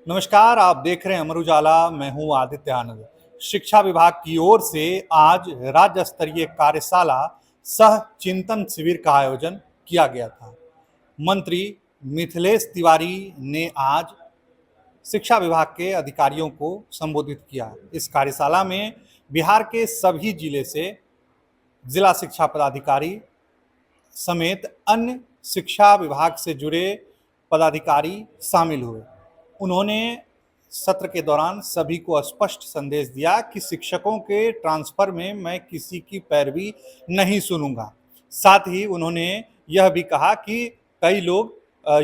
नमस्कार, आप देख रहे हैं अमर उजाला। मैं हूं आदित्य आनंद। शिक्षा विभाग की ओर से आज राज्य स्तरीय कार्यशाला सह चिंतन शिविर का आयोजन किया गया था। मंत्री मिथिलेश तिवारी ने आज शिक्षा विभाग के अधिकारियों को संबोधित किया। इस कार्यशाला में बिहार के सभी जिले से जिला शिक्षा पदाधिकारी समेत अन्य शिक्षा विभाग से जुड़े पदाधिकारी शामिल हुए। उन्होंने सत्र के दौरान सभी को स्पष्ट संदेश दिया कि शिक्षकों के ट्रांसफर में मैं किसी की पैरवी नहीं सुनूंगा। साथ ही उन्होंने यह भी कहा कि कई लोग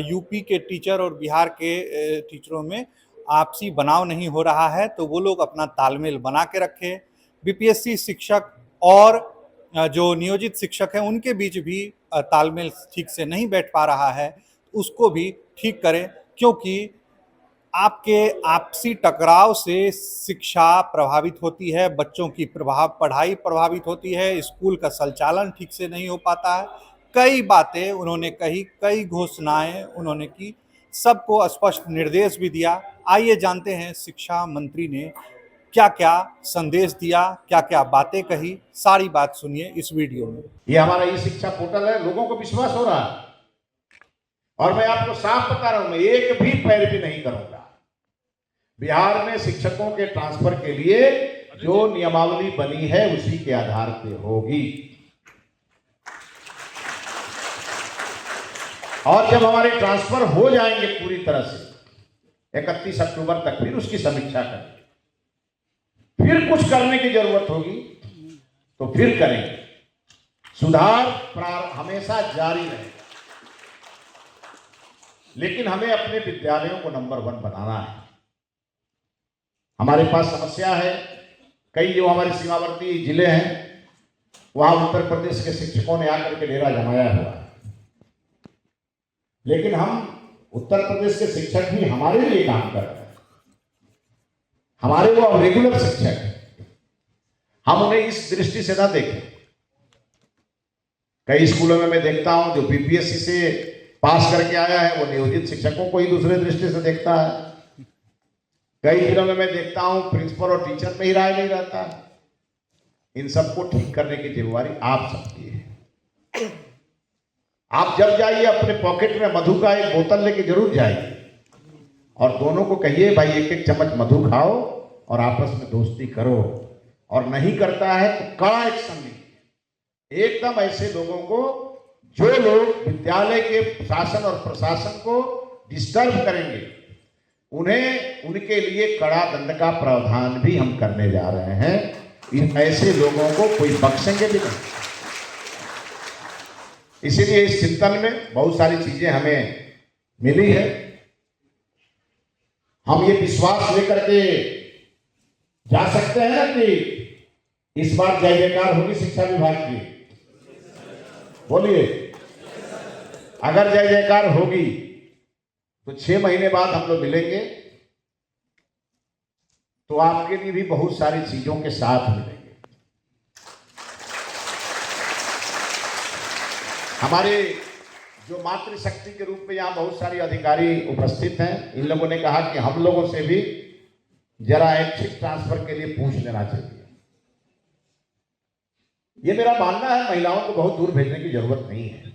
यूपी के टीचर और बिहार के टीचरों में आपसी बनाव नहीं हो रहा है, तो वो लोग अपना तालमेल बना के रखें। बीपीएससी शिक्षक और जो नियोजित शिक्षक हैं उनके बीच भी तालमेल ठीक से नहीं बैठ पा रहा है, उसको भी ठीक करें, क्योंकि आपके आपसी टकराव से शिक्षा प्रभावित होती है, बच्चों की पढ़ाई प्रभावित होती है, स्कूल का संचालन ठीक से नहीं हो पाता है। कई बातें उन्होंने कही, कई घोषणाएं उन्होंने की, सबको स्पष्ट निर्देश भी दिया। आइए जानते हैं शिक्षा मंत्री ने क्या क्या संदेश दिया, क्या क्या बातें कही। सारी बात सुनिए इस वीडियो में। ये हमारा ई शिक्षा पोर्टल है, लोगों को विश्वास हो रहा है और मैं आपको साफ बता रहा हूं, मैं एक भी पैरवी नहीं करूंगा। बिहार में शिक्षकों के ट्रांसफर के लिए जो नियमावली बनी है उसी के आधार पे होगी। और जब हमारे ट्रांसफर हो जाएंगे पूरी तरह से 31 अक्टूबर तक, फिर उसकी समीक्षा करेंगे। फिर कुछ करने की जरूरत होगी तो फिर करेंगे। सुधार हमेशा जारी रहेगा, लेकिन हमें अपने विद्यालयों को नंबर 1 बनाना है। हमारे पास समस्या है, कई जो हमारे सीमावर्ती जिले हैं वहां उत्तर प्रदेश के शिक्षकों ने आकर के डेरा जमाया हुआ है, लेकिन हम उत्तर प्रदेश के शिक्षक भी हमारे लिए काम कर रहे हैं। हमारे वो रेगुलर शिक्षक हैं, हम उन्हें इस दृष्टि से ना देखें। कई स्कूलों में मैं देखता हूं जो बीपीएससी से पास करके आया है वो नियोजित शिक्षकों को ही दूसरे दृष्टि से देखता है। कई जिलों में मैं देखता हूं प्रिंसिपल और टीचर में ही राय नहीं रहता। इन सबको ठीक करने की जिम्मेवारी आप सबकी है। आप जब जाइए अपने पॉकेट में मधु का एक बोतल लेके जरूर जाइए और दोनों को कहिए भाई एक एक चम्मच मधु खाओ और आपस में दोस्ती करो। और नहीं करता है तो कड़ा एक्शन लीजिए, एकदम ऐसे लोगों को जो लोग विद्यालय के शासन और प्रशासन को डिस्टर्ब करेंगे उन्हें उनके लिए कड़ा दंड का प्रावधान भी हम करने जा रहे हैं। इन ऐसे लोगों को कोई बख्शेंगे भी नहीं। इसीलिए इस चिंतन में बहुत सारी चीजें हमें मिली है। हम ये विश्वास लेकर के जा सकते हैं ना कि इस बार जय जयकार होगी शिक्षा विभाग की। बोलिए, अगर जय जयकार होगी तो 6 महीने बाद हम लोग मिलेंगे तो आपके लिए भी बहुत सारी चीजों के साथ मिलेंगे। हमारे जो मातृशक्ति के रूप में यहाँ बहुत सारे अधिकारी उपस्थित हैं, इन लोगों ने कहा कि हम लोगों से भी जरा ऐच्छिक ट्रांसफर के लिए पूछ लेना चाहिए। ये मेरा मानना है, महिलाओं को बहुत दूर भेजने की जरूरत नहीं है,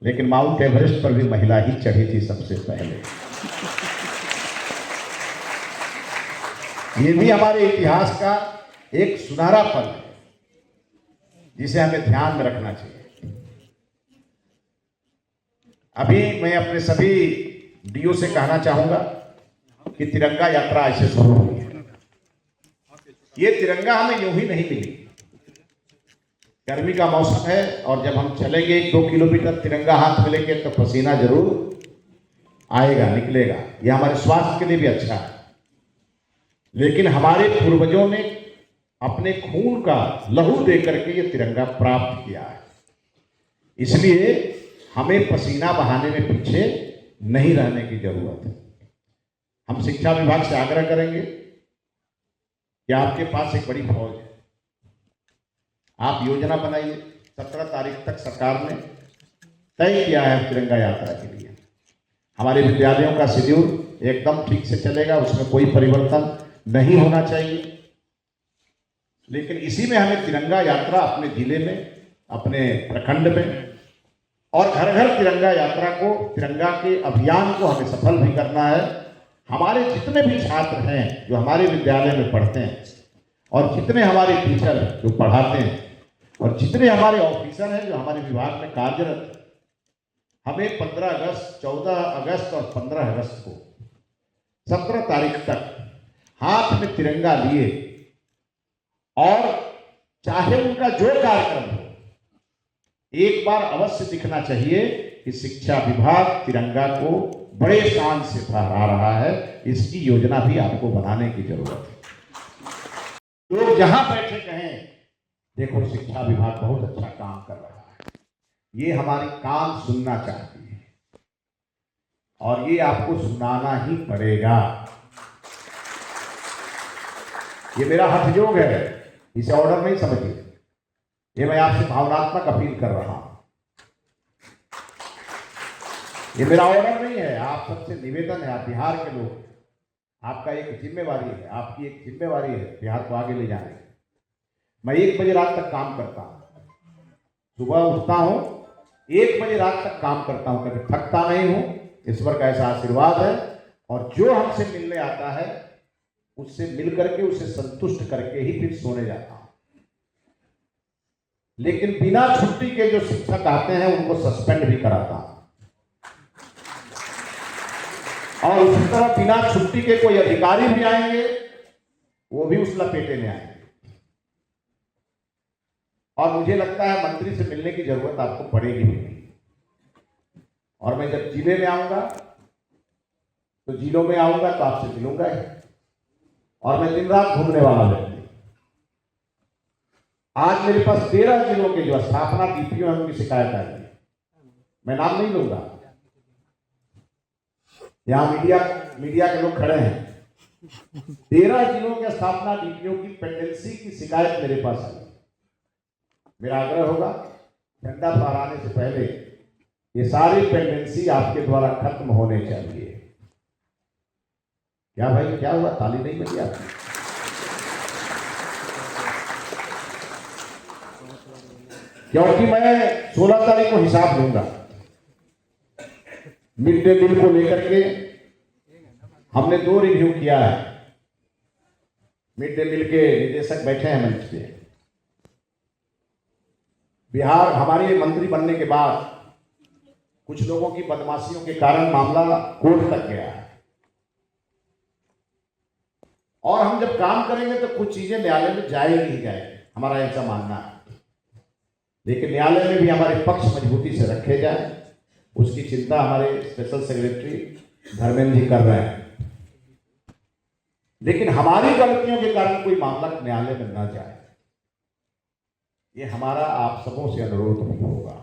लेकिन माउंट एवरेस्ट पर भी महिला ही चढ़ी थी सबसे पहले। ये भी हमारे इतिहास का एक सुनहरा पल है जिसे हमें ध्यान में रखना चाहिए। अभी मैं अपने सभी डीओ से कहना चाहूंगा कि तिरंगा यात्रा ऐसे शुरू हुई है। ये तिरंगा हमें यूं ही नहीं मिली। गर्मी का मौसम है और जब हम चलेंगे 2 किलोमीटर तिरंगा हाथ में लेके तो पसीना जरूर आएगा, निकलेगा। ये हमारे स्वास्थ्य के लिए भी अच्छा है। लेकिन हमारे पूर्वजों ने अपने खून का लहू दे करके ये तिरंगा प्राप्त किया है। इसलिए हमें पसीना बहाने में पीछे नहीं रहने की जरूरत है। हम शिक्षा विभाग से आग्रह करेंगे कि आपके पास एक बड़ी फौज है, आप योजना बनाइए। 17 तारीख तक सरकार ने तय किया है तिरंगा यात्रा के लिए। हमारे विद्यालयों का शेड्यूल एकदम ठीक से चलेगा, उसमें कोई परिवर्तन नहीं होना चाहिए। लेकिन इसी में हमें तिरंगा यात्रा अपने जिले में, अपने प्रखंड में और घर घर तिरंगा यात्रा को, तिरंगा के अभियान को हमें सफल भी करना है। हमारे जितने भी छात्र हैं जो हमारे विद्यालय में पढ़ते हैं और जितने हमारे टीचर जो पढ़ाते हैं और जितने हमारे ऑफिसर हैं जो हमारे विभाग में कार्यरत, हमें 15 अगस्त, 14 अगस्त और 15 अगस्त को 17 तारीख तक हाथ में तिरंगा लिए और चाहे उनका जो कार्यक्रम हो, एक बार अवश्य दिखना चाहिए कि शिक्षा विभाग तिरंगा को बड़े शान से फहरा रहा है। इसकी योजना भी आपको बनाने की जरूरत है। लोग जहां बैठे कहें देखो शिक्षा विभाग बहुत अच्छा काम कर रहा है, ये हमारी कान सुनना चाहती है और ये आपको सुनाना ही पड़ेगा। ये मेरा हठयोग है, इसे ऑर्डर नहीं समझिए, ये मैं आपसे भावनात्मक अपील कर रहा हूं। ये मेरा ऑर्डर नहीं है, आप सबसे निवेदन है, आप बिहार के लोग, आपका एक जिम्मेवारी है, आपकी एक जिम्मेवारी है बिहार को आगे ले जाने की। मैं 1 बजे रात तक काम करता हूं, सुबह उठता हूं, 1 बजे रात तक काम करता हूं, कभी थकता नहीं हूं। ईश्वर का ऐसा आशीर्वाद है और जो हमसे मिलने आता है उससे मिल करके उसे संतुष्ट करके ही फिर सोने जाता हूं। लेकिन बिना छुट्टी के जो शिक्षक आते हैं उनको सस्पेंड भी कराता हूं और उसी तरह बिना छुट्टी के कोई अधिकारी भी आएंगे वो भी उस लपेटे में आएंगे। और मुझे लगता है मंत्री से मिलने की जरूरत आपको पड़ेगी नहीं। और मैं जब जिले में आऊंगा तो जिलों में आऊंगा तो आपसे मिलूंगा ही। और मैं दिन रात घूमने वाला व्यक्ति, आज मेरे पास 13 जिलों के जो स्थापना डीपीओ हैं उनकी शिकायत आई है। मैं नाम नहीं लूंगा, यहां मीडिया के लोग खड़े हैं। 13 जिलों के स्थापना डीपीओ की पेंडेंसी की शिकायत मेरे पास आई। मेरा आग्रह होगा झंडा फहराने से पहले ये सारी पेंडेंसी आपके द्वारा खत्म होने चाहिए। क्या भाई, क्या हुआ, ताली नहीं बजी आपकी? क्योंकि मैं 16 तारीख को हिसाब लूंगा मिड डे मील को लेकर के। हमने 2 रिव्यू किया है, मिड डे मील के निदेशक बैठे हैं मंच पे। बिहार हमारे मंत्री बनने के बाद कुछ लोगों की बदमाशियों के कारण मामला कोर्ट तक गया है और हम जब काम करेंगे तो कुछ चीजें न्यायालय में जाएगी ही जाएगी, हमारा ऐसा मानना है। लेकिन न्यायालय में भी हमारे पक्ष मजबूती से रखे जाए, उसकी चिंता हमारे स्पेशल सेक्रेटरी धर्मेंद्र जी कर रहे हैं। लेकिन हमारी गलतियों के कारण कोई मामला न्यायालय में न जाए, ये हमारा आप सबों से अनुरोध होगा।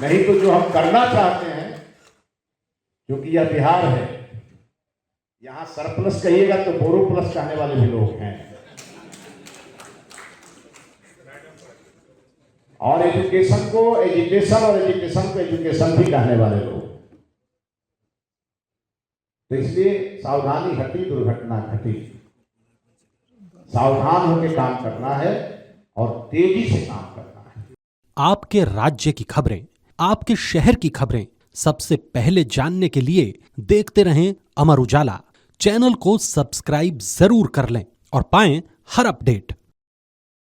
नहीं तो जो हम करना चाहते हैं, क्योंकि यह बिहार है, यहां सरप्लस कहिएगा तो बोरो प्लस कहने वाले भी लोग हैं और एजुकेशन को एजुकेशन और एजुकेशन को एजुकेशन भी कहने वाले लोग। तो इसलिए सावधानी हटी दुर्घटना घटी। सावधान होकर काम करना है और तेजी से काम करना है। आपके राज्य की खबरें, आपके शहर की खबरें सबसे पहले जानने के लिए देखते रहें अमर उजाला। चैनल को सब्सक्राइब जरूर कर लें और पाएं हर अपडेट।